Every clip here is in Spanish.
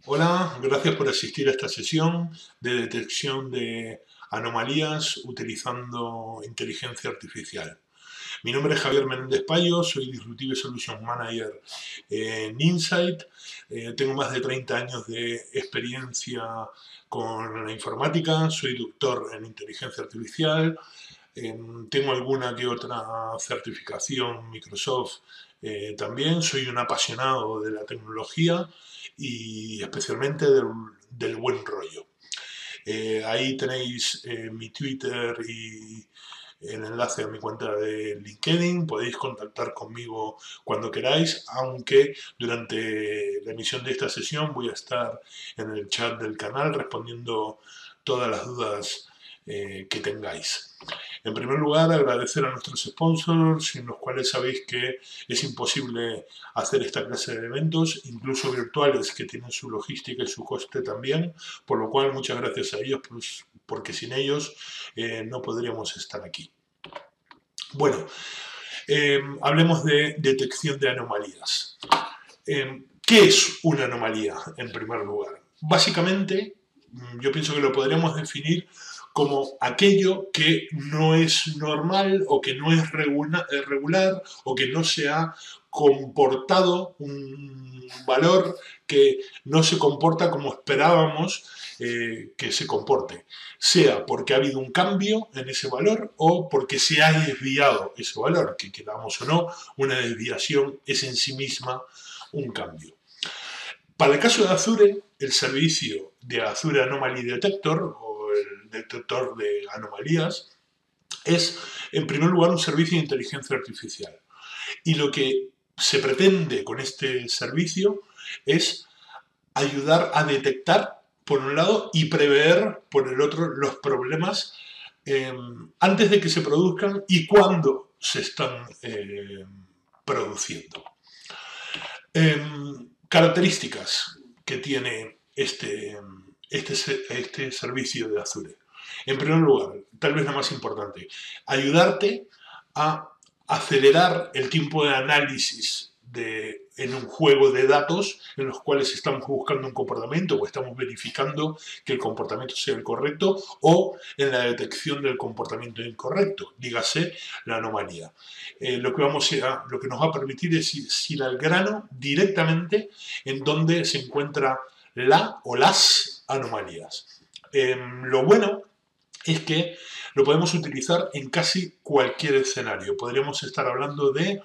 Hola, gracias por asistir a esta sesión de detección de anomalías utilizando inteligencia artificial. Mi nombre es Javier Menéndez Payo, soy Disruptive Solution Manager en Insight. Tengo más de 30 años de experiencia con la informática, soy doctor en inteligencia artificial, tengo alguna que otra certificación Microsoft también, soy un apasionado de la tecnología y especialmente del buen rollo. Ahí tenéis mi Twitter y el enlace a mi cuenta de LinkedIn. Podéis contactar conmigo cuando queráis, aunque durante la emisión de esta sesión voy a estar en el chat del canal respondiendo todas las dudas que tengáis. En primer lugar, agradecer a nuestros sponsors, sin los cuales sabéis que es imposible hacer esta clase de eventos, incluso virtuales, que tienen su logística y su coste también, por lo cual muchas gracias a ellos, pues, porque sin ellos no podríamos estar aquí. Bueno, hablemos de detección de anomalías. ¿Qué es una anomalía, en primer lugar? Básicamente, yo pienso que lo podríamos definir como aquello que no es normal o que no es regular o que no se ha comportado un valor que no se comporta como esperábamos que se comporte, sea porque ha habido un cambio en ese valor o porque se ha desviado ese valor, que queramos o no, una desviación es en sí misma un cambio. Para el caso de Azure, el servicio de Azure Anomaly Detector o el detector de anomalías es, en primer lugar, un servicio de inteligencia artificial. Y lo que se pretende con este servicio es ayudar a detectar, por un lado, y prever, por el otro, los problemas antes de que se produzcan y cuando se están produciendo. Características que tiene este servicio de Azure. En primer lugar, tal vez la más importante, ayudarte a acelerar el tiempo de análisis en un juego de datos en los cuales estamos buscando un comportamiento o estamos verificando que el comportamiento sea el correcto o en la detección del comportamiento incorrecto, dígase la anomalía. Lo que nos va a permitir es ir al grano directamente en donde se encuentra la o las anomalías. Lo bueno es que lo podemos utilizar en casi cualquier escenario. Podríamos estar hablando de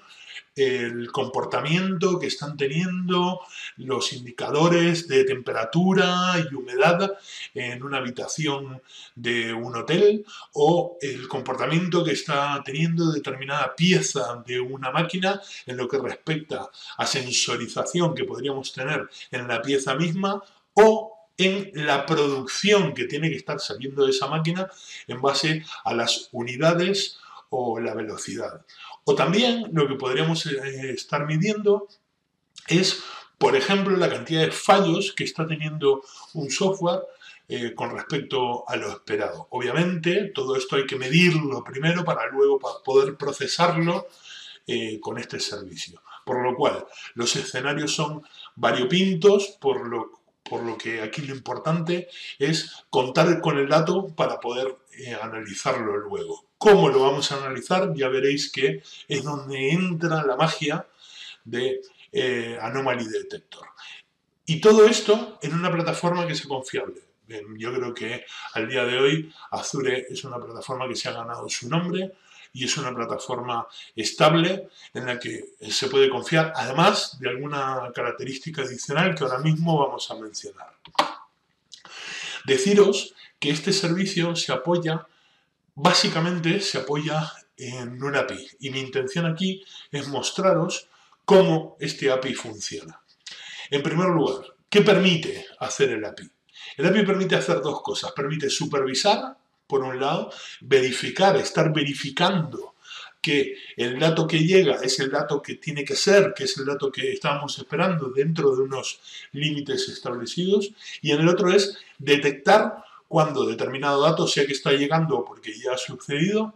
el comportamiento que están teniendo los indicadores de temperatura y humedad en una habitación de un hotel o el comportamiento que está teniendo determinada pieza de una máquina en lo que respecta a sensorización que podríamos tener en la pieza misma o en la producción que tiene que estar saliendo de esa máquina en base a las unidades o la velocidad. O también lo que podríamos estar midiendo es, por ejemplo, la cantidad de fallos que está teniendo un software con respecto a lo esperado. Obviamente, todo esto hay que medirlo primero para luego poder procesarlo con este servicio. Por lo cual, los escenarios son variopintos, por lo que aquí lo importante es contar con el dato para poder analizarlo luego. ¿Cómo lo vamos a analizar? Ya veréis que es donde entra la magia de Anomaly Detector. Y todo esto en una plataforma que sea confiable. Yo creo que al día de hoy Azure es una plataforma que se ha ganado su nombre y es una plataforma estable en la que se puede confiar, además de alguna característica adicional que ahora mismo vamos a mencionar. Deciros que este servicio básicamente se apoya en un API y mi intención aquí es mostraros cómo este API funciona. En primer lugar, ¿qué permite hacer el API? El API permite hacer dos cosas. Permite supervisar, por un lado, estar verificando que el dato que llega es el dato que tiene que ser, que es el dato que estábamos esperando dentro de unos límites establecidos. Y en el otro es detectar cuando determinado dato, sea que está llegando o porque ya ha sucedido,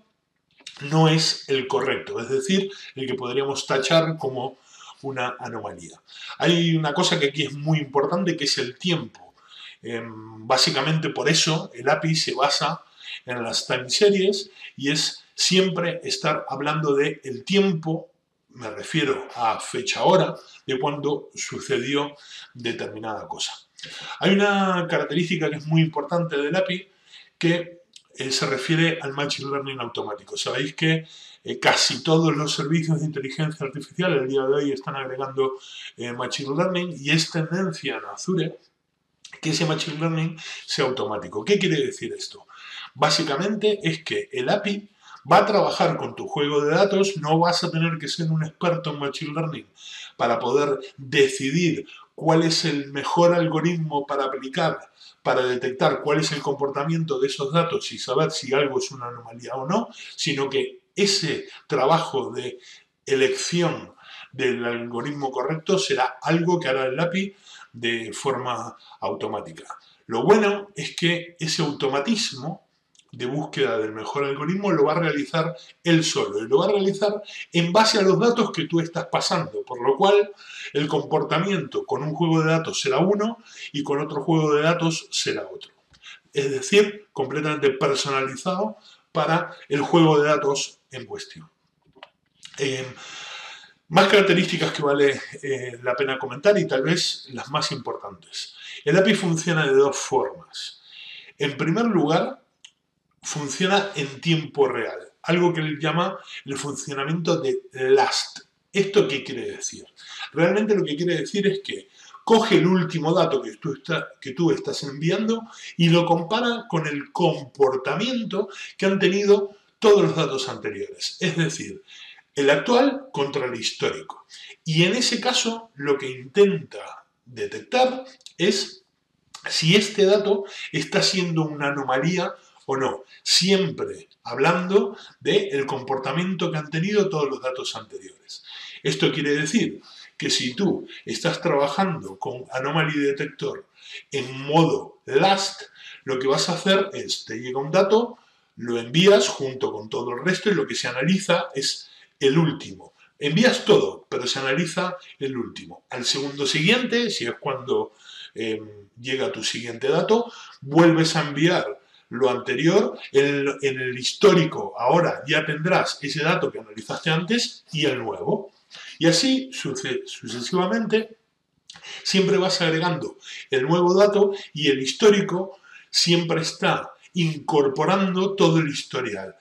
no es el correcto. Es decir, el que podríamos tachar como una anomalía. Hay una cosa que aquí es muy importante, que es el tiempo. Básicamente por eso el API se basa en las time series y es siempre estar hablando de el tiempo, me refiero a fecha hora, de cuando sucedió determinada cosa. Hay una característica que es muy importante del API que se refiere al Machine Learning automático. Sabéis que casi todos los servicios de inteligencia artificial el día de hoy están agregando Machine Learning y es tendencia en Azure que ese Machine Learning sea automático. ¿Qué quiere decir esto? Básicamente es que el API va a trabajar con tu juego de datos, no vas a tener que ser un experto en Machine Learning para poder decidir cuál es el mejor algoritmo para aplicar, para detectar cuál es el comportamiento de esos datos y saber si algo es una anomalía o no, sino que ese trabajo de elección del algoritmo correcto será algo que hará el API de forma automática. Lo bueno es que ese automatismo de búsqueda del mejor algoritmo lo va a realizar él solo y lo va a realizar en base a los datos que tú estás pasando, por lo cual el comportamiento con un juego de datos será uno y con otro juego de datos será otro. Es decir, completamente personalizado para el juego de datos en cuestión. Más características que vale la pena comentar y tal vez las más importantes. El API funciona de dos formas. En primer lugar, funciona en tiempo real, algo que él llama el funcionamiento de last. ¿Esto qué quiere decir? Realmente lo que quiere decir es que coge el último dato que tú estás enviando y lo compara con el comportamiento que han tenido todos los datos anteriores. Es decir, el actual contra el histórico. Y en ese caso, lo que intenta detectar es si este dato está siendo una anomalía o no, siempre hablando del comportamiento que han tenido todos los datos anteriores. Esto quiere decir que si tú estás trabajando con Anomaly Detector en modo last, lo que vas a hacer es, te llega un dato, lo envías junto con todo el resto y lo que se analiza es el último. Envías todo, pero se analiza el último. Al segundo siguiente, si es cuando llega tu siguiente dato, vuelves a enviar lo anterior, en el histórico ahora ya tendrás ese dato que analizaste antes y el nuevo. Y así sucesivamente, siempre vas agregando el nuevo dato y el histórico siempre está incorporando todo el historial.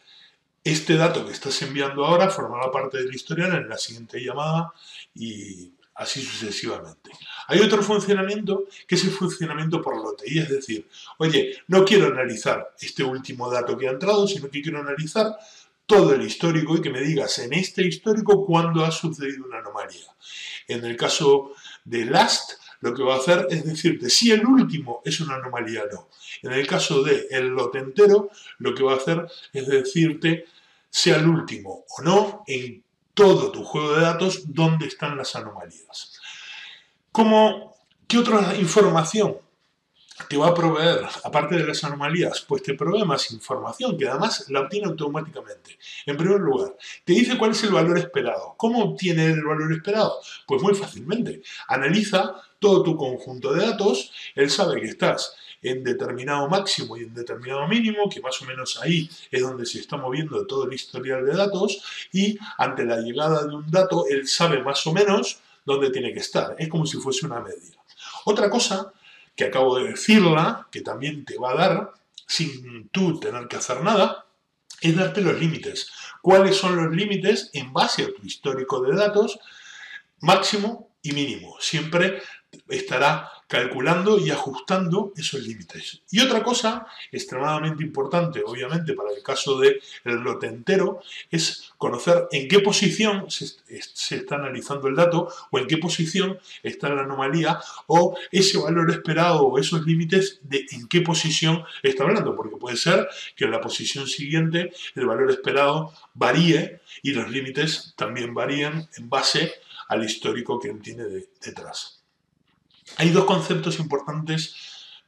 Este dato que estás enviando ahora formará parte del historial en la siguiente llamada y así sucesivamente. Hay otro funcionamiento que es el funcionamiento por lote, y es decir, oye, no quiero analizar este último dato que ha entrado, sino que quiero analizar todo el histórico y que me digas en este histórico cuándo ha sucedido una anomalía. En el caso de last, lo que va a hacer es decirte si el último es una anomalía o no. En el caso de el lote entero, lo que va a hacer es decirte sea el último o no en todo tu juego de datos dónde están las anomalías. ¿Qué otra información te va a proveer, aparte de las anomalías? Pues te provee más información, que además la obtiene automáticamente. En primer lugar, te dice cuál es el valor esperado. ¿Cómo obtiene el valor esperado? Pues muy fácilmente. Analiza todo tu conjunto de datos, él sabe que estás en determinado máximo y en determinado mínimo, que más o menos ahí es donde se está moviendo todo el historial de datos, y ante la llegada de un dato, él sabe más o menos dónde tiene que estar. Es como si fuese una media. Otra cosa que acabo de decirla, que también te va a dar, sin tú tener que hacer nada, es darte los límites. ¿Cuáles son los límites en base a tu histórico de datos? Máximo y mínimo. Siempre estará calculando y ajustando esos límites. Y otra cosa extremadamente importante, obviamente, para el caso del lote entero, es conocer en qué posición se está analizando el dato o en qué posición está la anomalía o ese valor esperado o esos límites de en qué posición está hablando, porque puede ser que en la posición siguiente el valor esperado varíe y los límites también varíen en base al histórico que él tiene detrás. Hay dos conceptos importantes,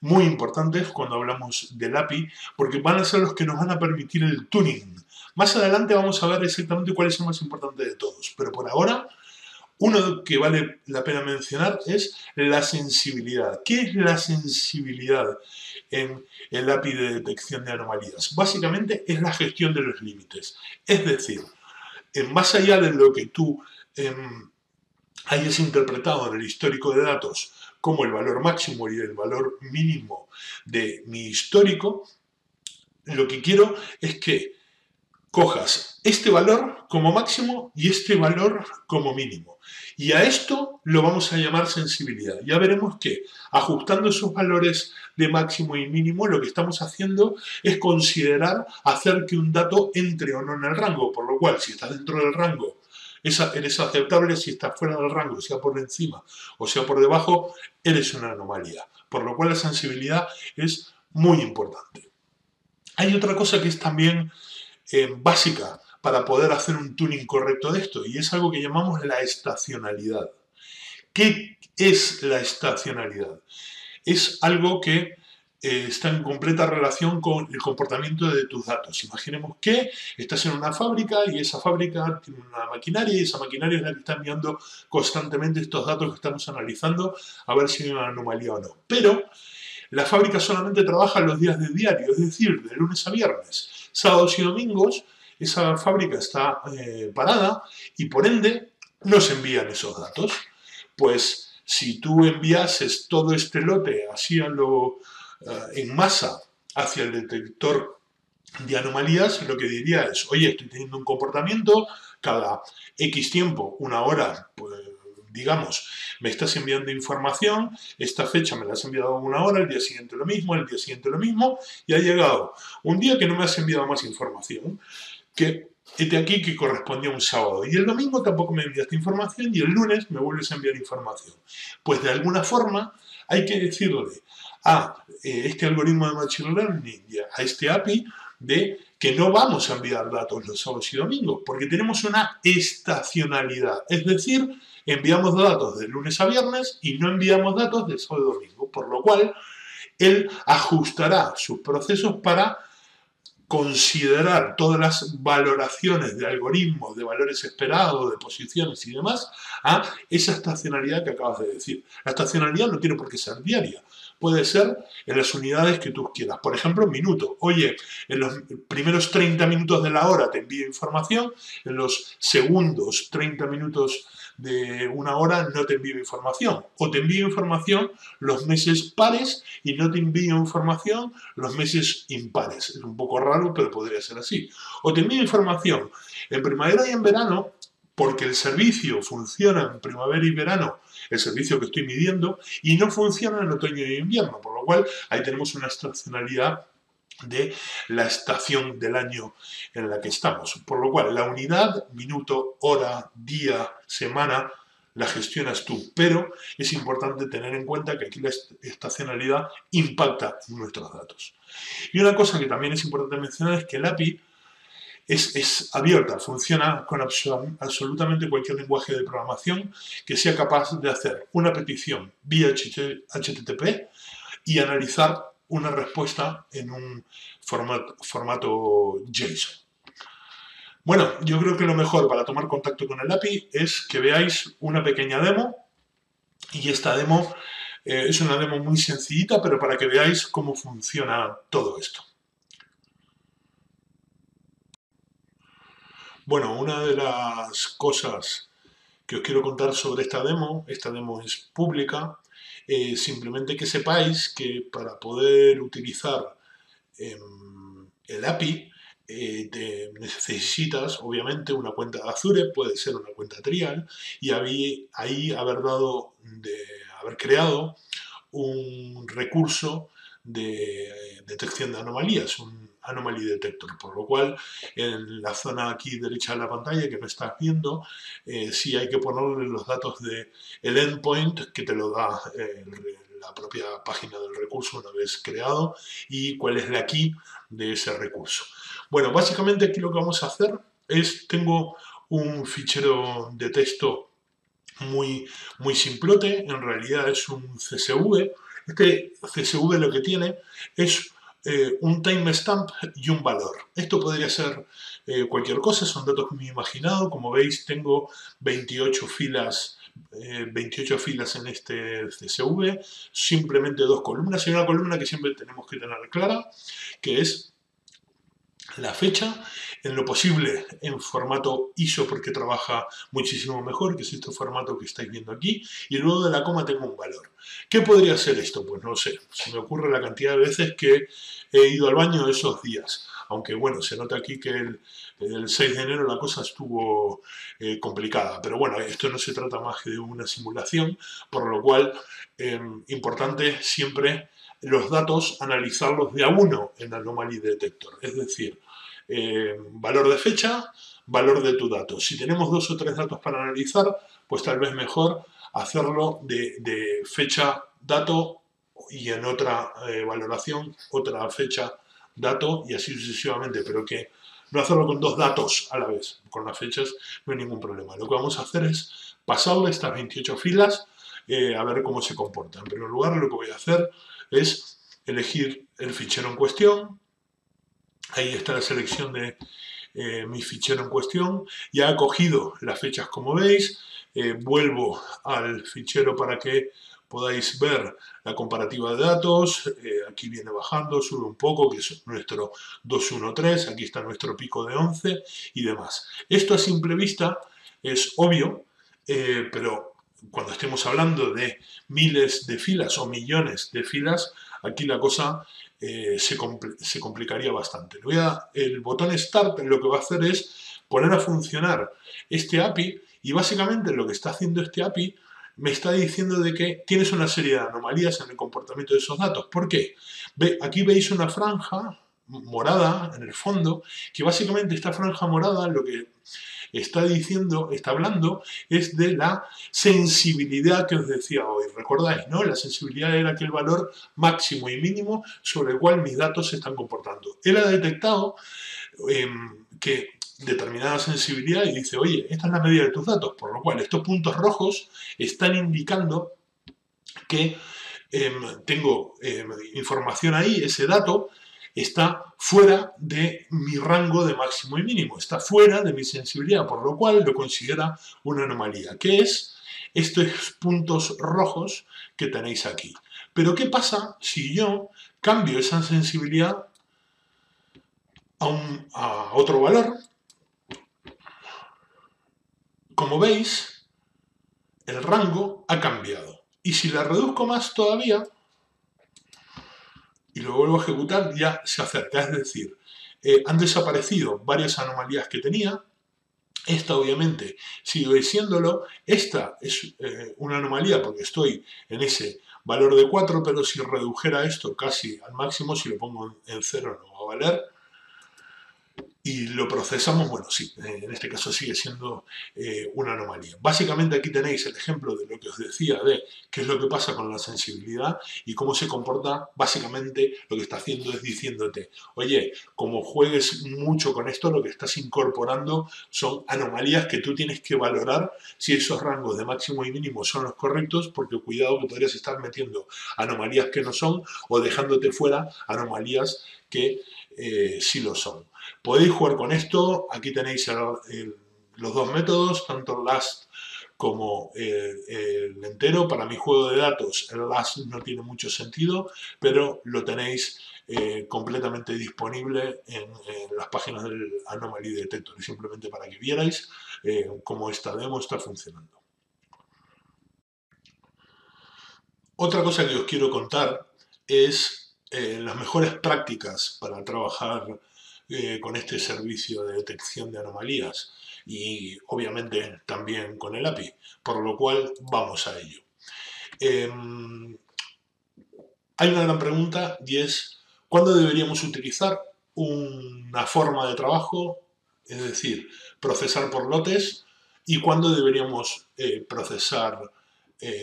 muy importantes, cuando hablamos del API, porque van a ser los que nos van a permitir el tuning. Más adelante vamos a ver exactamente cuál es el más importante de todos, pero por ahora, Uno que vale la pena mencionar es la sensibilidad. ¿Qué es la sensibilidad en el API de detección de anomalías? Básicamente es la gestión de los límites. Es decir, más allá de lo que tú hayas interpretado en el histórico de datos como el valor máximo y el valor mínimo de mi histórico, lo que quiero es que cojas este valor como máximo y este valor como mínimo. Y a esto lo vamos a llamar sensibilidad. Ya veremos que ajustando esos valores de máximo y mínimo, lo que estamos haciendo es considerar hacer que un dato entre o no en el rango, por lo cual si está dentro del rango eres aceptable, si estás fuera del rango, sea por encima o sea por debajo, eres una anomalía. Por lo cual la sensibilidad es muy importante. Hay otra cosa que es también básica para poder hacer un tuning correcto de esto, y es algo que llamamos la estacionalidad. ¿Qué es la estacionalidad? Es algo que está en completa relación con el comportamiento de tus datos. Imaginemos que estás en una fábrica y esa fábrica tiene una maquinaria y esa maquinaria es la que está enviando constantemente estos datos que estamos analizando a ver si hay una anomalía o no. Pero la fábrica solamente trabaja los días de diario, es decir, de lunes a viernes. Sábados y domingos esa fábrica está parada y por ende no se envían esos datos. Pues si tú enviases todo este lote así en masa hacia el detector de anomalías, lo que diría es, oye, estoy teniendo un comportamiento, cada X tiempo, una hora, pues, digamos, me estás enviando información, esta fecha me la has enviado una hora, el día siguiente lo mismo, el día siguiente lo mismo, y ha llegado un día que no me has enviado más información, que este aquí que correspondía a un sábado, y el domingo tampoco me enviaste información, y el lunes me vuelves a enviar información. Pues de alguna forma hay que decirle a este algoritmo de Machine Learning, a este API, de que no vamos a enviar datos los sábados y domingos, porque tenemos una estacionalidad, es decir, enviamos datos de lunes a viernes y no enviamos datos de sábado y domingo, por lo cual él ajustará sus procesos para considerar todas las valoraciones de algoritmos, de valores esperados, de posiciones y demás, a esa estacionalidad que acabas de decir. La estacionalidad no tiene por qué ser diaria, puede ser en las unidades que tú quieras. Por ejemplo, minuto. Oye, en los primeros 30 minutos de la hora te envío información, en los segundos 30 minutos de una hora no te envío información. O te envío información los meses pares y no te envío información los meses impares. Es un poco raro, pero podría ser así. O te envío información en primavera y en verano, porque el servicio funciona en primavera y verano, el servicio que estoy midiendo, y no funciona en otoño y invierno, por lo cual ahí tenemos una estacionalidad de la estación del año en la que estamos. Por lo cual, la unidad, minuto, hora, día, semana, la gestionas tú, pero es importante tener en cuenta que aquí la estacionalidad impacta en nuestros datos. Y una cosa que también es importante mencionar es que el API es abierta, funciona con absolutamente cualquier lenguaje de programación que sea capaz de hacer una petición vía HTTP y analizar una respuesta en un formato JSON. Bueno, yo creo que lo mejor para tomar contacto con el API es que veáis una pequeña demo, y esta demo es una demo muy sencillita, pero para que veáis cómo funciona todo esto. Bueno, una de las cosas que os quiero contar sobre esta demo es pública, simplemente que sepáis que para poder utilizar el API necesitas obviamente una cuenta de Azure, puede ser una cuenta trial, y ahí haber creado un recurso de detección de anomalías, un Anomaly Detector, por lo cual en la zona aquí derecha de la pantalla que no estás viendo, sí hay que ponerle los datos del endpoint que te lo da la propia página del recurso una vez creado, y cuál es la key de ese recurso. Bueno, básicamente aquí lo que vamos a hacer es, tengo un fichero de texto muy simplote, en realidad es un CSV. Este CSV lo que tiene es un timestamp y un valor. Esto podría ser cualquier cosa, son datos que me he imaginado. Como veis, tengo 28 filas en este CSV, simplemente dos columnas. Hay una columna que siempre tenemos que tener clara, que es la fecha, en lo posible en formato ISO porque trabaja muchísimo mejor, que es este formato que estáis viendo aquí, y luego de la coma tengo un valor. ¿Qué podría ser esto? Pues no lo sé, se me ocurre la cantidad de veces que he ido al baño esos días, aunque bueno, se nota aquí que el 6 de enero la cosa estuvo complicada, pero bueno, esto no se trata más que de una simulación, por lo cual importante siempre los datos analizarlos de a uno en Anomaly Detector, es decir, valor de fecha, valor de tu dato. Si tenemos 2 o 3 datos para analizar, pues tal vez mejor hacerlo de fecha, dato y en otra valoración, otra fecha, dato y así sucesivamente, pero que no hacerlo con 2 datos a la vez. Con las fechas no hay ningún problema. Lo que vamos a hacer es pasarle estas 28 filas a ver cómo se comporta. En primer lugar, lo que voy a hacer es elegir el fichero en cuestión. Ahí está la selección de mi fichero en cuestión. Ya he cogido las fechas como veis. Vuelvo al fichero para que podáis ver la comparativa de datos. Aquí viene bajando, sube un poco, que es nuestro 213. Aquí está nuestro pico de 11 y demás. Esto a simple vista es obvio, pero cuando estemos hablando de miles de filas o millones de filas, aquí la cosa se complicaría bastante. El botón Start lo que va a hacer es poner a funcionar este API y básicamente lo que está haciendo este API me está diciendo de que tienes una serie de anomalías en el comportamiento de esos datos. ¿Por qué? Aquí veis una franja morada en el fondo, que básicamente esta franja morada lo que está diciendo, está hablando, es de la sensibilidad que os decía hoy. ¿Recordáis, no? La sensibilidad era aquel valor máximo y mínimo sobre el cual mis datos se están comportando. Él ha detectado que determinada sensibilidad y dice, oye, esta es la medida de tus datos, por lo cual estos puntos rojos están indicando que tengo información ahí, ese dato está fuera de mi rango de máximo y mínimo, está fuera de mi sensibilidad, por lo cual lo considera una anomalía, que es estos puntos rojos que tenéis aquí. Pero ¿qué pasa si yo cambio esa sensibilidad a otro valor? Como veis, el rango ha cambiado. Y si la reduzco más todavía, y lo vuelvo a ejecutar, ya se acerca. Es decir, han desaparecido varias anomalías que tenía. Esta obviamente sigue siéndolo. Esta es una anomalía porque estoy en ese valor de 4, pero si redujera esto casi al máximo, si lo pongo en 0 no va a valer. Y lo procesamos, bueno, sí, en este caso sigue siendo una anomalía. Básicamente aquí tenéis el ejemplo de lo que os decía de qué es lo que pasa con la sensibilidad y cómo se comporta. Básicamente lo que está haciendo es diciéndote, oye, como juegues mucho con esto, lo que estás incorporando son anomalías que tú tienes que valorar si esos rangos de máximo y mínimo son los correctos, porque cuidado que podrías estar metiendo anomalías que no son o dejándote fuera anomalías que sí lo son. Podéis jugar con esto, aquí tenéis los dos métodos, tanto el last como el entero. Para mi juego de datos el last no tiene mucho sentido, pero lo tenéis completamente disponible en las páginas del Anomaly Detector, simplemente para que vierais cómo esta demo está funcionando. Otra cosa que os quiero contar es las mejores prácticas para trabajar con este servicio de detección de anomalías y obviamente también con el API, por lo cual vamos a ello. Hay una gran pregunta y es ¿cuándo deberíamos utilizar una forma de trabajo, es decir, procesar por lotes, y cuándo deberíamos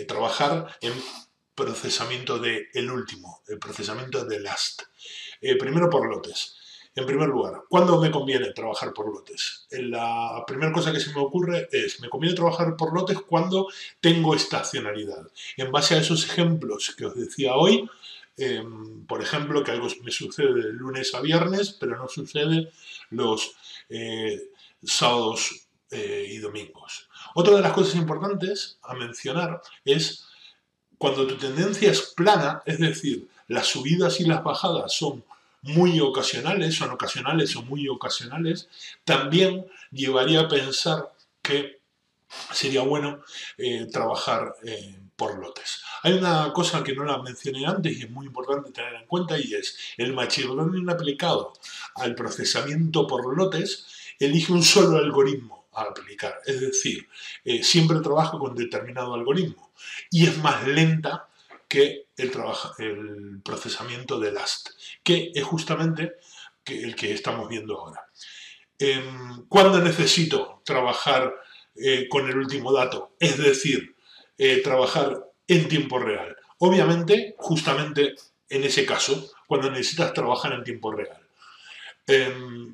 trabajar en procesamiento de el último, el procesamiento de last? Primero por lotes. En primer lugar, ¿cuándo me conviene trabajar por lotes? La primera cosa que se me ocurre es, me conviene trabajar por lotes cuando tengo estacionalidad. En base a esos ejemplos que os decía hoy, por ejemplo, que algo me sucede de lunes a viernes, pero no sucede los sábados y domingos. Otra de las cosas importantes a mencionar es cuando tu tendencia es plana, es decir, las subidas y las bajadas son muy ocasionales, son ocasionales o muy ocasionales, también llevaría a pensar que sería bueno trabajar por lotes. Hay una cosa que no la mencioné antes y es muy importante tener en cuenta, y es el machine learning aplicado al procesamiento por lotes elige un solo algoritmo a aplicar, es decir, siempre trabaja con determinado algoritmo y es más lenta que el procesamiento de LAST, que es justamente el que estamos viendo ahora. ¿Cuándo necesito trabajar con el último dato? Es decir, trabajar en tiempo real. Obviamente, justamente en ese caso, cuando necesitas trabajar en tiempo real.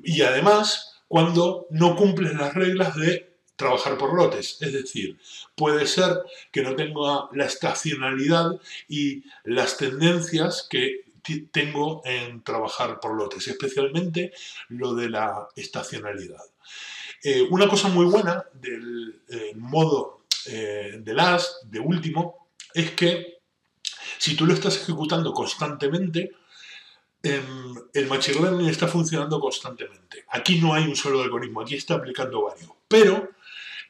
Y además, cuando no cumples las reglas de trabajar por lotes. Es decir, puede ser que no tenga la estacionalidad y las tendencias que tengo en trabajar por lotes, especialmente lo de la estacionalidad. Una cosa muy buena del modo de LAST, de último, es que si tú lo estás ejecutando constantemente, el machine learning está funcionando constantemente. Aquí no hay un solo algoritmo, aquí está aplicando varios. Pero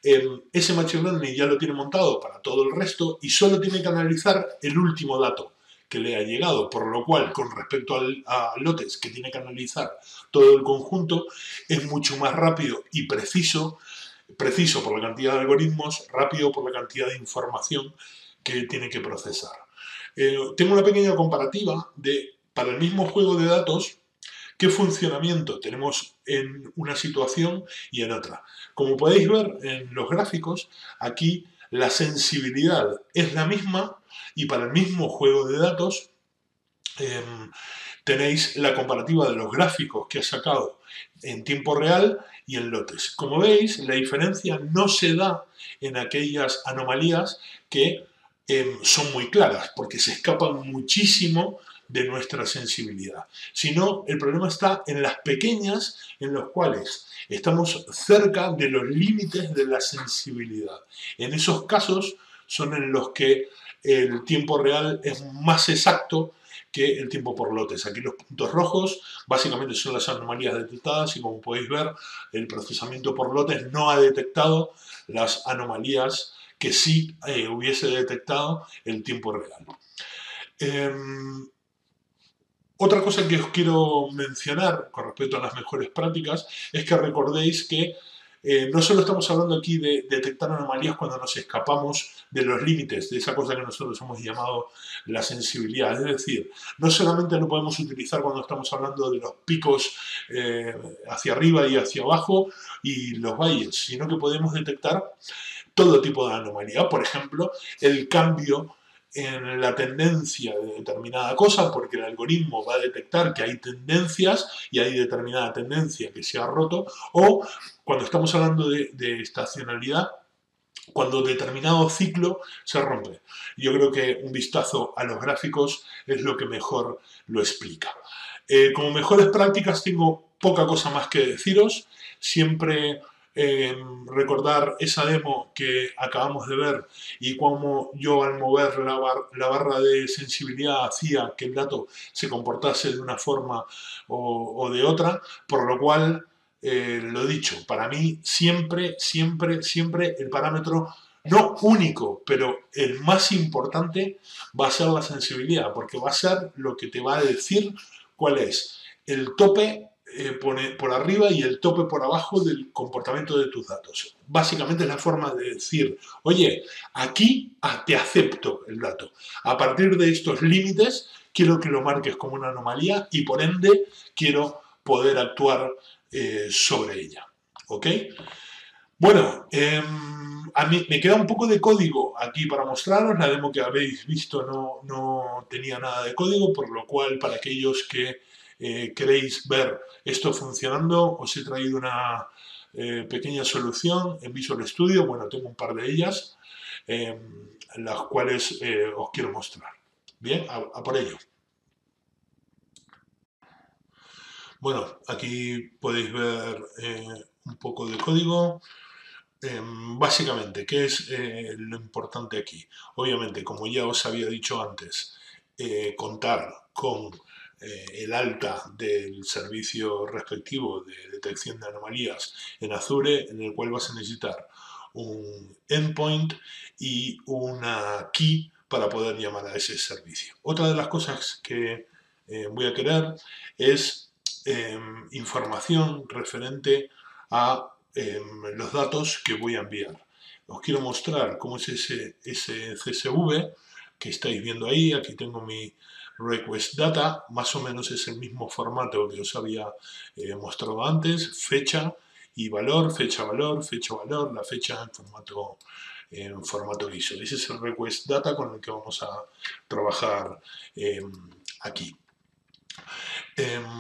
ese machine learning ya lo tiene montado para todo el resto y solo tiene que analizar el último dato que le ha llegado, por lo cual, con respecto a lotes que tiene que analizar todo el conjunto, es mucho más rápido y preciso por la cantidad de algoritmos, rápido por la cantidad de información que tiene que procesar. Tengo una pequeña comparativa de, para el mismo juego de datos, qué funcionamiento tenemos en una situación y en otra. Como podéis ver en los gráficos, aquí la sensibilidad es la misma y para el mismo juego de datos tenéis la comparativa de los gráficos que ha sacado en tiempo real y en lotes. Como veis, la diferencia no se da en aquellas anomalías que son muy claras, porque se escapan muchísimo de nuestra sensibilidad. Sino el problema está en las pequeñas, en las cuales estamos cerca de los límites de la sensibilidad. En esos casos son en los que el tiempo real es más exacto que el tiempo por lotes. Aquí los puntos rojos básicamente son las anomalías detectadas y, como podéis ver, el procesamiento por lotes no ha detectado las anomalías que sí hubiese detectado el tiempo real. Otra cosa que os quiero mencionar con respecto a las mejores prácticas es que recordéis que no solo estamos hablando aquí de detectar anomalías cuando nos escapamos de los límites, de esa cosa que nosotros hemos llamado la sensibilidad. Es decir, no solamente lo podemos utilizar cuando estamos hablando de los picos hacia arriba y hacia abajo y los valles, sino que podemos detectar todo tipo de anomalía. Por ejemplo, el cambio en la tendencia de determinada cosa, porque el algoritmo va a detectar que hay tendencias y hay determinada tendencia que se ha roto, o cuando estamos hablando de estacionalidad, cuando determinado ciclo se rompe. Yo creo que un vistazo a los gráficos es lo que mejor lo explica. Como mejores prácticas tengo poca cosa más que deciros. Siempre recordar esa demo que acabamos de ver y cómo yo, al mover la barra de sensibilidad, hacía que el dato se comportase de una forma o de otra, por lo cual, lo dicho, para mí siempre el parámetro no único, pero el más importante va a ser la sensibilidad, porque va a ser lo que te va a decir cuál es el tope por arriba y el tope por abajo del comportamiento de tus datos. Básicamente es la forma de decir, oye, aquí te acepto el dato. A partir de estos límites quiero que lo marques como una anomalía y, por ende, quiero poder actuar sobre ella. ¿Ok? Bueno, a mí me queda un poco de código aquí para mostraros. La demo que habéis visto no tenía nada de código, por lo cual, para aquellos que queréis ver esto funcionando, os he traído una pequeña solución en Visual Studio. Bueno, tengo un par de ellas, las cuales os quiero mostrar. Bien, a por ello. Bueno, aquí podéis ver un poco de código. Básicamente, ¿qué es lo importante aquí? Obviamente, como ya os había dicho antes, contar con el alta del servicio respectivo de detección de anomalías en Azure, en el cual vas a necesitar un endpoint y una key para poder llamar a ese servicio. Otra de las cosas que voy a querer es información referente a los datos que voy a enviar. Os quiero mostrar cómo es ese CSV que estáis viendo ahí. Aquí tengo mi request data, más o menos es el mismo formato que os había mostrado antes, fecha y valor, fecha, valor, la fecha en formato ISO. Ese es el request data con el que vamos a trabajar aquí.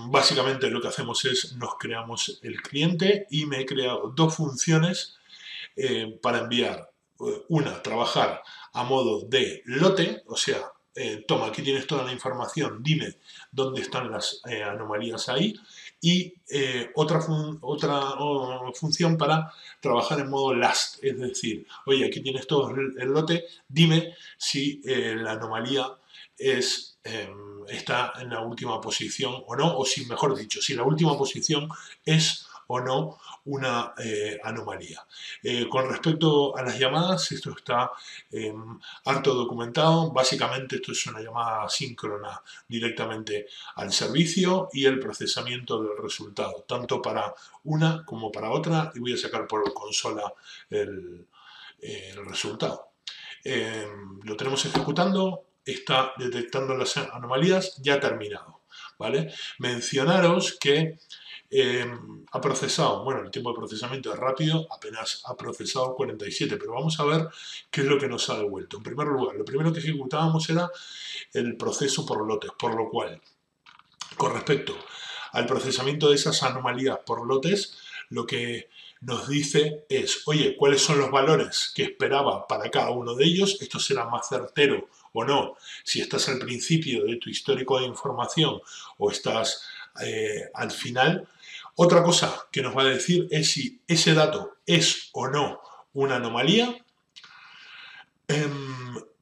Básicamente lo que hacemos es nos creamos el cliente y me he creado dos funciones para enviar. Una, trabajar a modo de lote, o sea, toma, aquí tienes toda la información, dime dónde están las anomalías ahí. Y otra función para trabajar en modo last, es decir, oye, aquí tienes todo el lote, dime si la anomalía está en la última posición o no, o si, mejor dicho, si la última posición es o no una anomalía. Con respecto a las llamadas, esto está harto documentado. Básicamente esto es una llamada síncrona directamente al servicio y el procesamiento del resultado, tanto para una como para otra, y voy a sacar por consola el resultado. Lo tenemos ejecutando, está detectando las anomalías, ya ha terminado. ¿Vale? Mencionaros que ha procesado, bueno, el tiempo de procesamiento es rápido, apenas ha procesado 47, pero vamos a ver qué es lo que nos ha devuelto. En primer lugar, lo primero que ejecutábamos era el proceso por lotes, por lo cual, con respecto al procesamiento de esas anomalías por lotes, lo que nos dice es, oye, ¿cuáles son los valores que esperaba para cada uno de ellos? ¿Esto será más certero o no? Si estás al principio de tu histórico de información o estás al final. Otra cosa que nos va a decir es si ese dato es o no una anomalía.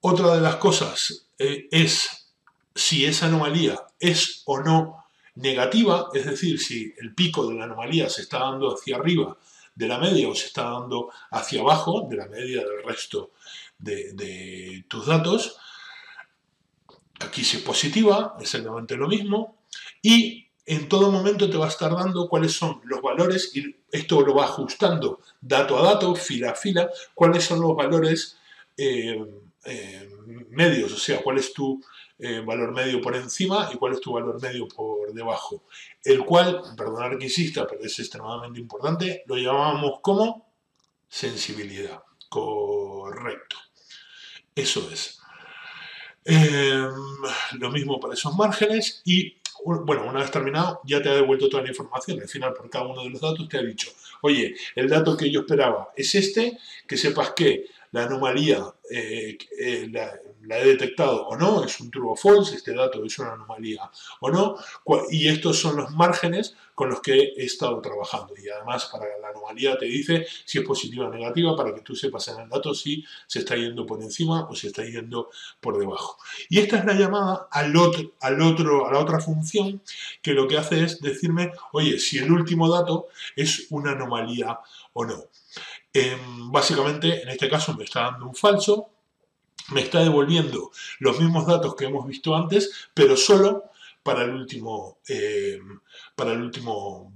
Otra de las cosas es si esa anomalía es o no negativa, es decir, si el pico de la anomalía se está dando hacia arriba de la media o se está dando hacia abajo de la media del resto de tus datos. Aquí si es positiva, exactamente lo mismo. Y en todo momento te va a estar dando cuáles son los valores, y esto lo va ajustando dato a dato, fila a fila, cuáles son los valores medios, o sea, cuál es tu valor medio por encima y cuál es tu valor medio por debajo. El cual, perdonad que insista, pero es extremadamente importante, lo llamamos como sensibilidad. Correcto. Eso es. Eh, lo mismo para esos márgenes y, bueno, una vez terminado ya te ha devuelto toda la información. Al final, por cada uno de los datos te ha dicho, oye, el dato que yo esperaba es este, que sepas que la anomalía la he detectado o no, es un true o false, este dato es una anomalía o no, y estos son los márgenes con los que he estado trabajando. Y además, para la anomalía te dice si es positiva o negativa, para que tú sepas en el dato si se está yendo por encima o se está yendo por debajo. Y esta es la llamada a la otra función que lo que hace es decirme, oye, si el último dato es una anomalía o no. Básicamente, en este caso me está dando un falso, me está devolviendo los mismos datos que hemos visto antes, pero solo para el último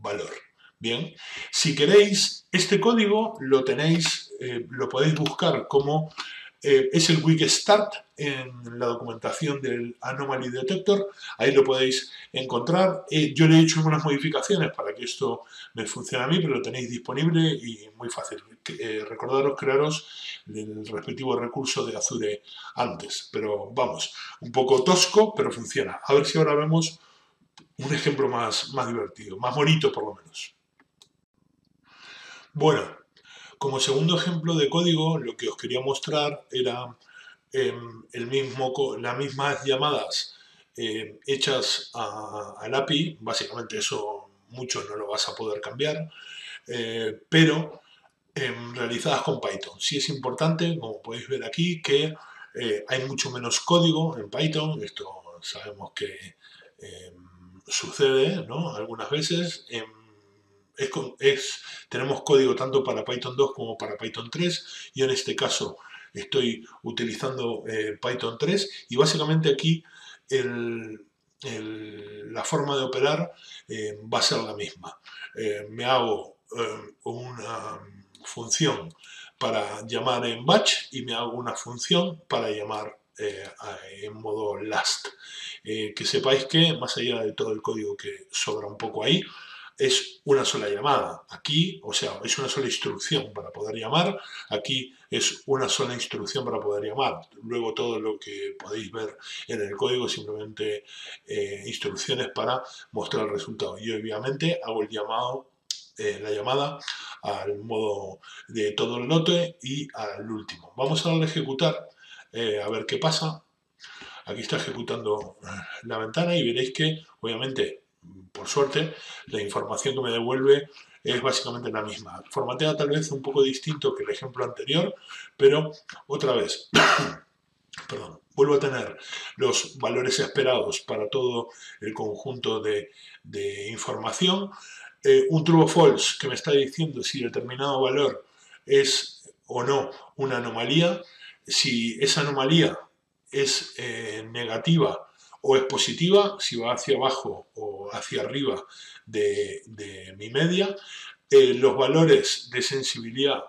valor. Bien, si queréis, este código lo tenéis, lo podéis buscar como es el Quick Start en la documentación del Anomaly Detector. Ahí lo podéis encontrar. Yo le he hecho unas modificaciones para que esto me funcione a mí, pero lo tenéis disponible y muy fácil. Recordaros crearos el respectivo recurso de Azure antes. Pero vamos, un poco tosco, pero funciona. A ver si ahora vemos un ejemplo más divertido, más bonito por lo menos. Bueno, como segundo ejemplo de código, lo que os quería mostrar era las mismas llamadas hechas al API, básicamente eso mucho no lo vas a poder cambiar, pero realizadas con Python. Sí es importante, como podéis ver aquí, que hay mucho menos código en Python. Esto sabemos que sucede, ¿no? Algunas veces. Tenemos código tanto para Python 2 como para Python 3. Yo en este caso estoy utilizando Python 3 y básicamente aquí la forma de operar va a ser la misma. Me hago una función para llamar en batch y me hago una función para llamar en modo last. Que sepáis que, más allá de todo el código que sobra un poco ahí, es una sola llamada. Aquí, o sea, es una sola instrucción para poder llamar. Aquí es una sola instrucción para poder llamar. Luego todo lo que podéis ver en el código es simplemente instrucciones para mostrar el resultado. Y obviamente hago el llamado, la llamada al modo de todo el lote y al último. Vamos a darle a ejecutar, a ver qué pasa. Aquí está ejecutando la ventana y veréis que, obviamente, por suerte, la información que me devuelve es básicamente la misma. Formatea tal vez un poco distinto que el ejemplo anterior, pero otra vez, perdón, vuelvo a tener los valores esperados para todo el conjunto de información. Un true o false que me está diciendo si determinado valor es o no una anomalía. Si esa anomalía es negativa o es positiva, si va hacia abajo o hacia arriba de mi media. Los valores de sensibilidad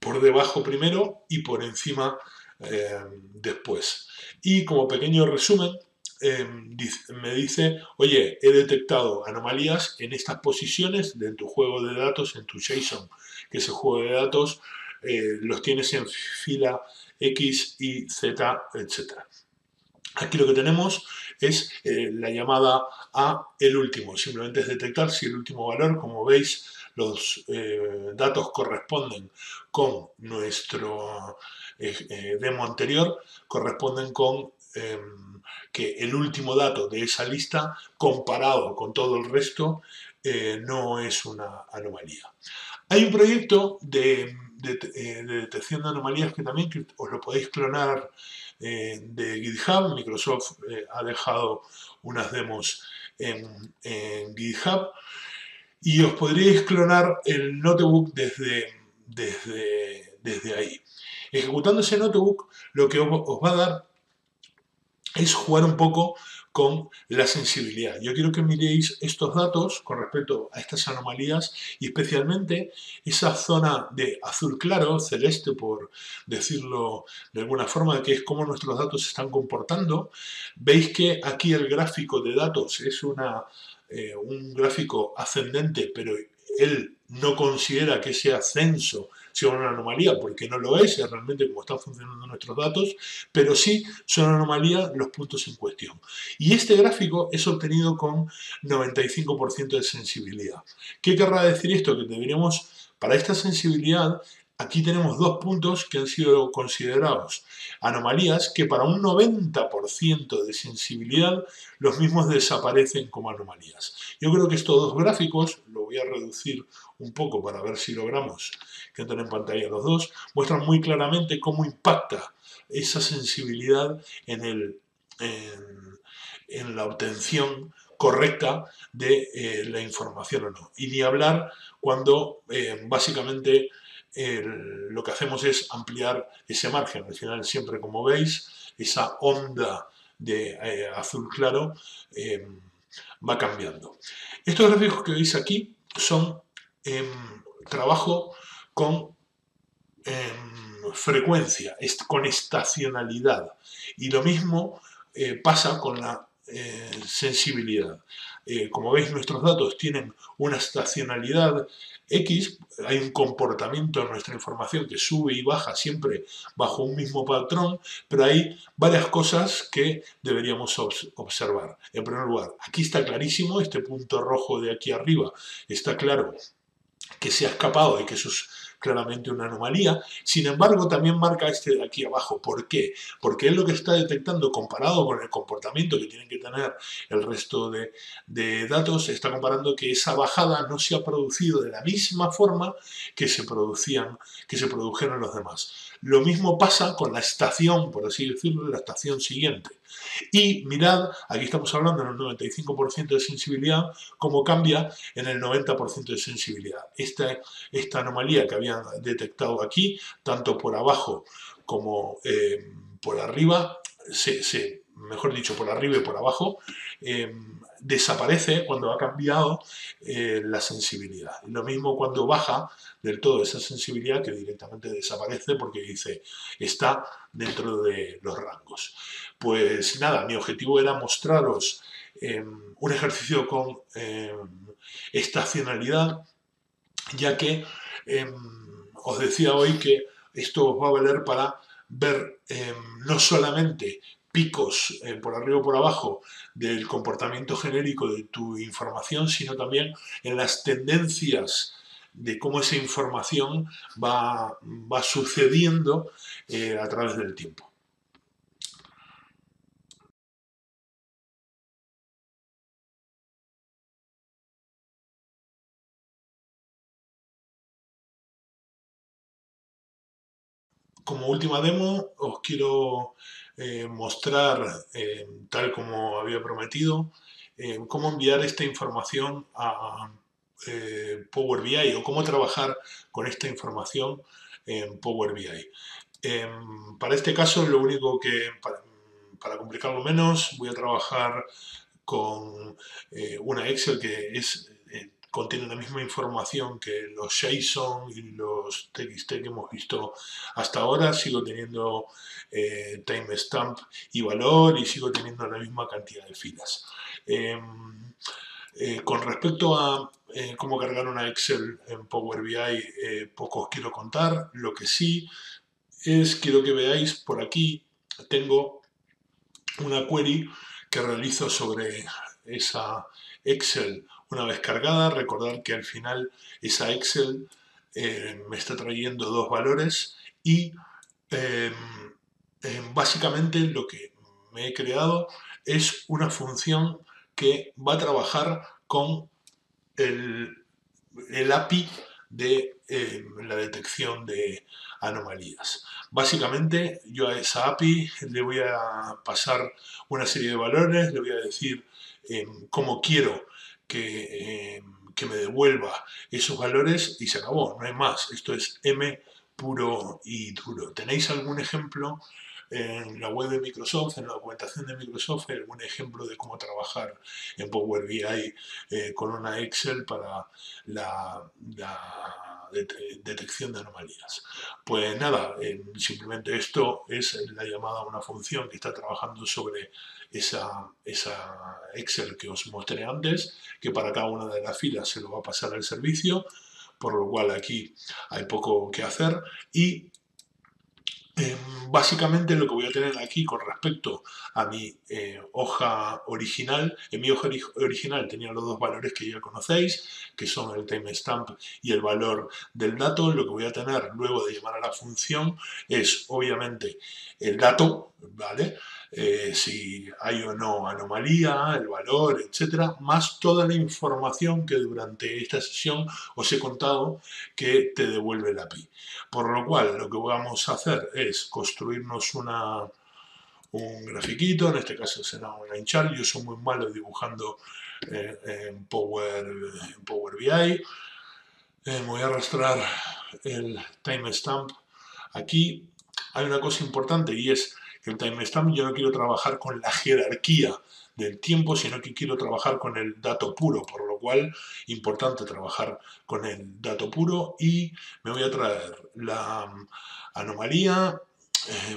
por debajo primero y por encima después. Y como pequeño resumen, me dice, oye, he detectado anomalías en estas posiciones de tu juego de datos, en tu JSON, que ese juego de datos los tienes en fila X, Y, Z, etc. Aquí lo que tenemos es la llamada a el último. Simplemente es detectar si el último valor, como veis, los datos corresponden con nuestro demo anterior, corresponden con que el último dato de esa lista, comparado con todo el resto, no es una anomalía. Hay un proyecto de detección de anomalías que también os lo podéis clonar de GitHub. Microsoft ha dejado unas demos en GitHub y os podríais clonar el notebook desde ahí. Ejecutando ese notebook, lo que os va a dar es jugar un poco con la sensibilidad. Yo quiero que miréis estos datos con respecto a estas anomalías y especialmente esa zona de azul claro, celeste por decirlo de alguna forma, que es cómo nuestros datos se están comportando. Veis que aquí el gráfico de datos es un gráfico ascendente, pero él no considera que ese ascenso sea una anomalía, porque no lo es realmente como están funcionando nuestros datos, pero sí son anomalías los puntos en cuestión. Y este gráfico es obtenido con 95% de sensibilidad. ¿Qué querrá decir esto? Que deberíamos, para esta sensibilidad, aquí tenemos dos puntos que han sido considerados anomalías que para un 90% de sensibilidad los mismos desaparecen como anomalías. Yo creo que estos dos gráficos, lo voy a reducir un poco para ver si logramos que entren en pantalla los dos, muestran muy claramente cómo impacta esa sensibilidad en la obtención correcta de la información o no. Y ni hablar cuando básicamente lo que hacemos es ampliar ese margen. Al final siempre, como veis, esa onda de azul claro va cambiando. Estos gráficos que veis aquí son trabajo con frecuencia, con estacionalidad. Y lo mismo pasa con la sensibilidad. Como veis, nuestros datos tienen una estacionalidad X, hay un comportamiento en nuestra información que sube y baja siempre bajo un mismo patrón, pero hay varias cosas que deberíamos observar. En primer lugar, aquí está clarísimo, este punto rojo de aquí arriba está claro que se ha escapado y que sus claramente una anomalía. Sin embargo, también marca este de aquí abajo. ¿Por qué? Porque es lo que está detectando comparado con el comportamiento que tienen que tener el resto de datos, está comparando que esa bajada no se ha producido de la misma forma que se produjeron los demás. Lo mismo pasa con la estación, por así decirlo, la estación siguiente. Y mirad, aquí estamos hablando en el 95% de sensibilidad, cómo cambia en el 90% de sensibilidad. Esta anomalía que habían detectado aquí, tanto por abajo como por arriba, mejor dicho, por arriba y por abajo, desaparece cuando ha cambiado la sensibilidad. Y lo mismo cuando baja del todo esa sensibilidad, que directamente desaparece porque dice está dentro de los rangos. Pues nada, mi objetivo era mostraros un ejercicio con estacionalidad, ya que os decía hoy que esto os va a valer para ver no solamente picos por arriba o por abajo del comportamiento genérico de tu información, sino también en las tendencias de cómo esa información va sucediendo a través del tiempo. Como última demo os quiero mostrar, tal como había prometido, cómo enviar esta información a Power BI o cómo trabajar con esta información en Power BI. Para este caso, lo único que, para complicarlo menos, voy a trabajar con una Excel que contiene la misma información que los JSON y los TXT que hemos visto hasta ahora. Sigo teniendo timestamp y valor y sigo teniendo la misma cantidad de filas. Con respecto a cómo cargar una Excel en Power BI, poco os quiero contar. Lo que sí quiero que veáis por aquí, tengo una query que realizo sobre esa Excel una vez cargada. Recordad que al final esa Excel me está trayendo dos valores y básicamente lo que me he creado es una función que va a trabajar con el API de la detección de anomalías. Básicamente yo a esa API le voy a pasar una serie de valores, le voy a decir cómo quiero que me devuelva esos valores y se acabó, no hay más. Esto es M puro y duro. ¿Tenéis algún ejemplo en la web de Microsoft, en la documentación de Microsoft, algún ejemplo de cómo trabajar en Power BI con una Excel para la detección de anomalías? Pues nada, simplemente esto es la llamada a una función que está trabajando sobre esa Excel que os mostré antes, que para cada una de las filas se lo va a pasar al servicio, por lo cual aquí hay poco que hacer. Y básicamente lo que voy a tener aquí con respecto a mi hoja original, en mi hoja original tenía los dos valores que ya conocéis, que son el timestamp y el valor del dato. Lo que voy a tener luego de llamar a la función es obviamente el dato, ¿vale? Si hay o no anomalía, el valor, etcétera, más toda la información que durante esta sesión os he contado que te devuelve el API. Por lo cual, lo que vamos a hacer es construirnos un grafiquito, en este caso será un line chart. Yo soy muy malo dibujando en Power BI. Me voy a arrastrar el timestamp aquí. Hay una cosa importante y es que el timestamp yo no quiero trabajar con la jerarquía del tiempo, sino que quiero trabajar con el dato puro, por lo cual importante trabajar con el dato puro. Y me voy a traer la anomalía,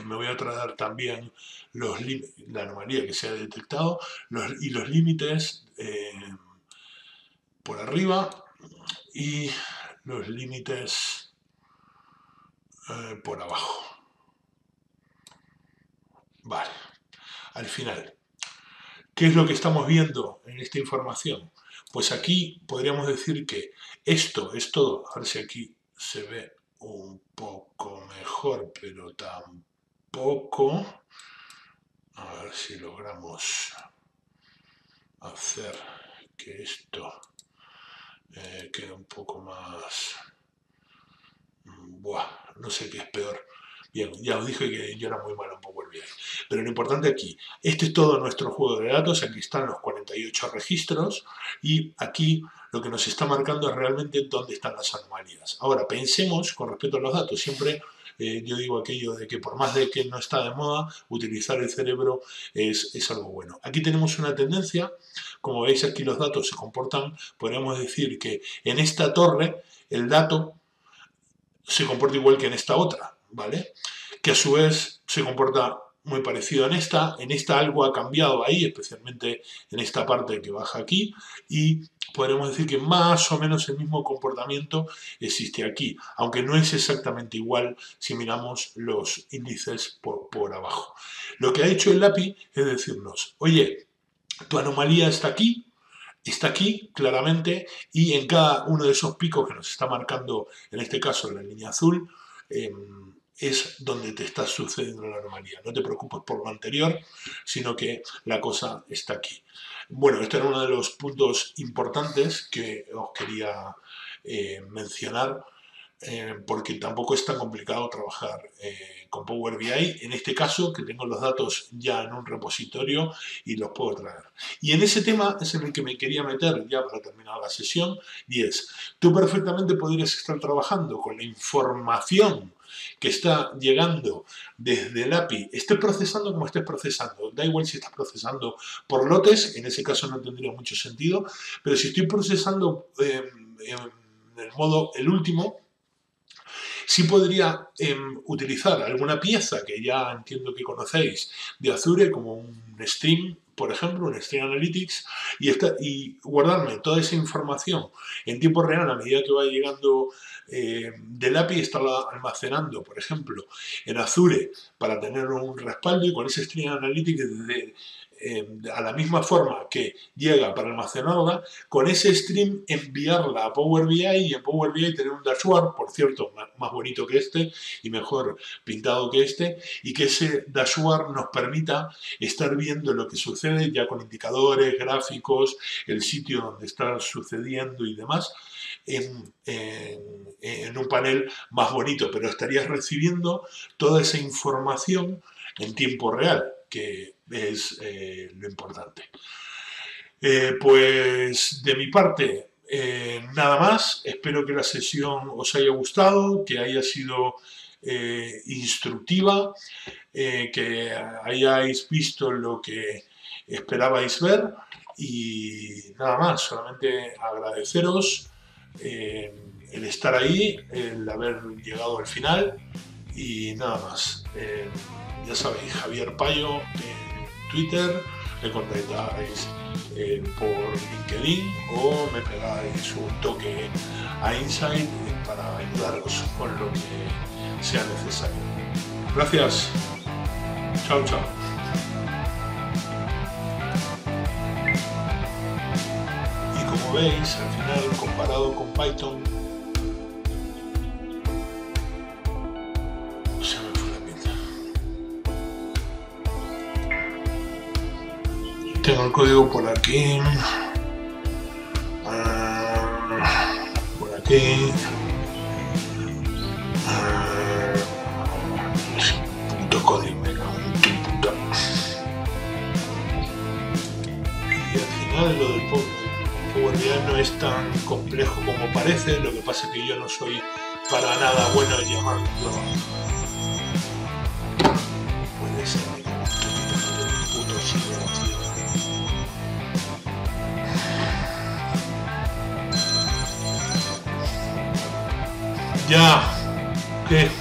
me voy a traer también la anomalía que se ha detectado y los límites por arriba y los límites por abajo. Vale, al final, ¿qué es lo que estamos viendo en esta información? Pues aquí podríamos decir que esto es todo. A ver si aquí se ve un poco mejor, pero tampoco. A ver si logramos hacer que esto quede un poco más... Buah, no sé qué es peor. Bien, ya os dije que yo era muy malo en Power BI. Pero lo importante aquí, este es todo nuestro juego de datos, aquí están los 48 registros y aquí lo que nos está marcando es realmente dónde están las anomalías. Ahora, pensemos con respecto a los datos, siempre yo digo aquello de que por más de que no está de moda, utilizar el cerebro es algo bueno. Aquí tenemos una tendencia, como veis aquí los datos se comportan, podríamos decir que en esta torre el dato se comporta igual que en esta otra, ¿vale? Que a su vez se comporta muy parecido en esta algo ha cambiado ahí, especialmente en esta parte que baja aquí, y podremos decir que más o menos el mismo comportamiento existe aquí, aunque no es exactamente igual si miramos los índices por abajo. Lo que ha hecho el API es decirnos, oye, tu anomalía está aquí claramente y en cada uno de esos picos que nos está marcando, en este caso la línea azul, es donde te está sucediendo la anomalía. No te preocupes por lo anterior, sino que la cosa está aquí. Bueno, este era uno de los puntos importantes que os quería mencionar, porque tampoco es tan complicado trabajar con Power BI, en este caso que tengo los datos ya en un repositorio y los puedo traer. Y en ese tema es en el que me quería meter ya para terminar la sesión, y es, tú perfectamente podrías estar trabajando con la información que está llegando desde el API, estés procesando como estés procesando, da igual si estás procesando por lotes, en ese caso no tendría mucho sentido, pero si estoy procesando en el modo el último, sí podría utilizar alguna pieza que ya entiendo que conocéis de Azure, como un stream, por ejemplo, un Stream Analytics, y guardarme toda esa información en tiempo real a medida que va llegando del API, estarla almacenando, por ejemplo, en Azure para tener un respaldo, y con ese Stream Analytics a la misma forma que llega para almacenarla, con ese stream enviarla a Power BI y en Power BI tener un dashboard, por cierto, más bonito que este y mejor pintado que este, y que ese dashboard nos permita estar viendo lo que sucede ya con indicadores, gráficos, el sitio donde está sucediendo y demás, en un panel más bonito, pero estarías recibiendo toda esa información en tiempo real, que es lo importante. Pues de mi parte, nada más. Espero que la sesión os haya gustado, que haya sido instructiva, que hayáis visto lo que esperabais ver, y nada más, solamente agradeceros el estar ahí, el haber llegado al final, y nada más. Ya sabéis, Javier Payo en Twitter, me contactáis por LinkedIn o me pegáis un toque a Insight para ayudaros con lo que sea necesario. Gracias. Chao, chao. Y como veis, al final, comparado con Python, tengo el código por aquí, por aquí, punto código, punto. Y al final lo del Power BI no es tan complejo como parece, lo que pasa es que yo no soy para nada bueno en llamarlo. Puede ser un puto siglo. Ya, ¿qué?